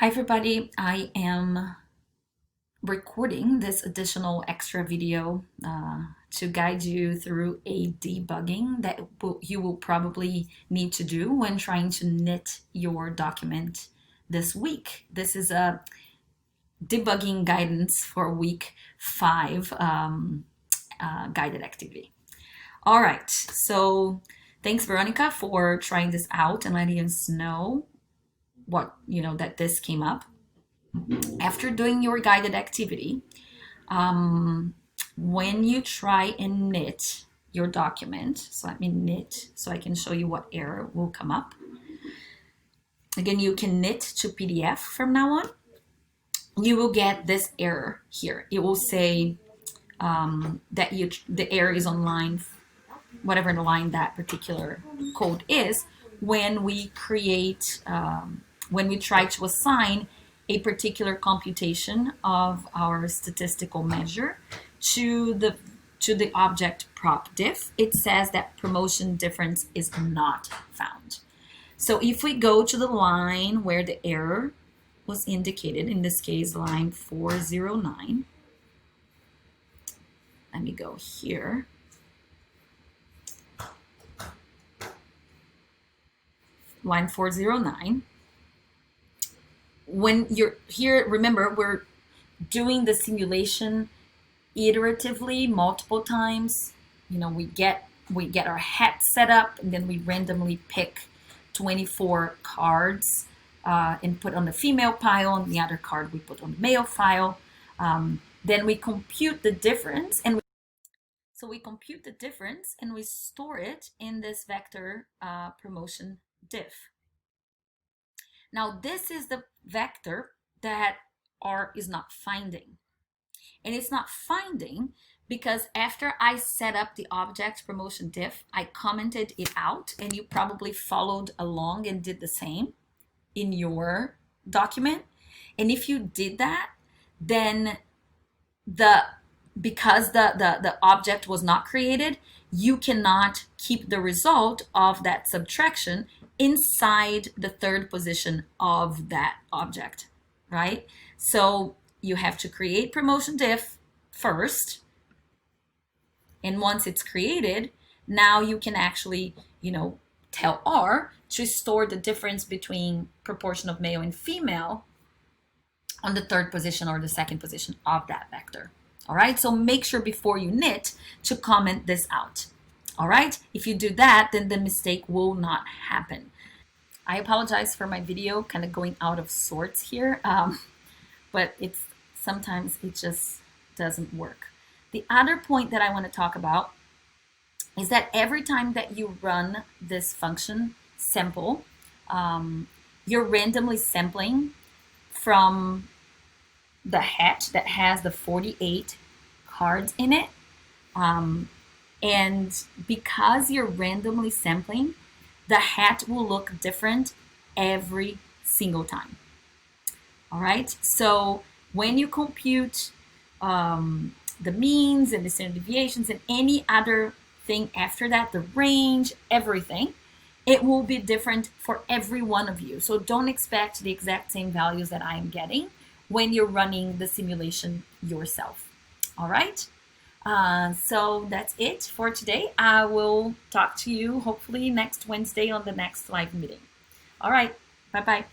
Hi everybody, I am recording this additional extra video to guide you through a debugging that you will probably need to do when trying to knit your document this week. This is a debugging guidance for week 5 guided activity. All right, so thanks Veronica for trying this out and letting us know that this came up. After doing your guided activity, when you try and knit your document, so let me knit so I can show you what error will come up. Again, you can knit to PDF from now on. You will get this error here. It will say that the error is on line, whatever line that particular code is, when we create, when we try to assign a particular computation of our statistical measure to the object prop diff. It says that promotion difference is not found. So if we go to the line where the error was indicated, in this case line 409, let me go here. Line 409. When you're here, remember, we're doing the simulation iteratively multiple times. We get our hat set up, and then we randomly pick 24 cards and put on the female pile, and the other card we put on the male file. Then we compute the difference, and we compute the difference and we store it in this vector promotion diff. Now this is the vector that R is not finding. And it's not finding because after I set up the object promotion diff, I commented it out, and you probably followed along and did the same in your document. And if you did that, then because the object was not created, you cannot keep the result of that subtraction inside the third position of that object, right? So you have to create promotion diff first, and once it's created, now you can actually, tell R to store the difference between proportion of male and female on the third position or the second position of that vector. All right, so make sure before you knit to comment this out. All right, if you do that, then the mistake will not happen. I apologize for my video kind of going out of sorts here, but sometimes it just doesn't work. The other point that I want to talk about is that every time that you run this function sample, you're randomly sampling from the hat that has the 48 cards in it. And because you're randomly sampling, the hat will look different every single time. All right, so when you compute the means and the standard deviations and any other thing after that, the range, everything, it will be different for every one of you. So don't expect the exact same values that I am getting when you're running the simulation yourself. All right, so that's it for today. I will talk to you hopefully next Wednesday on the next live meeting. All right, bye-bye.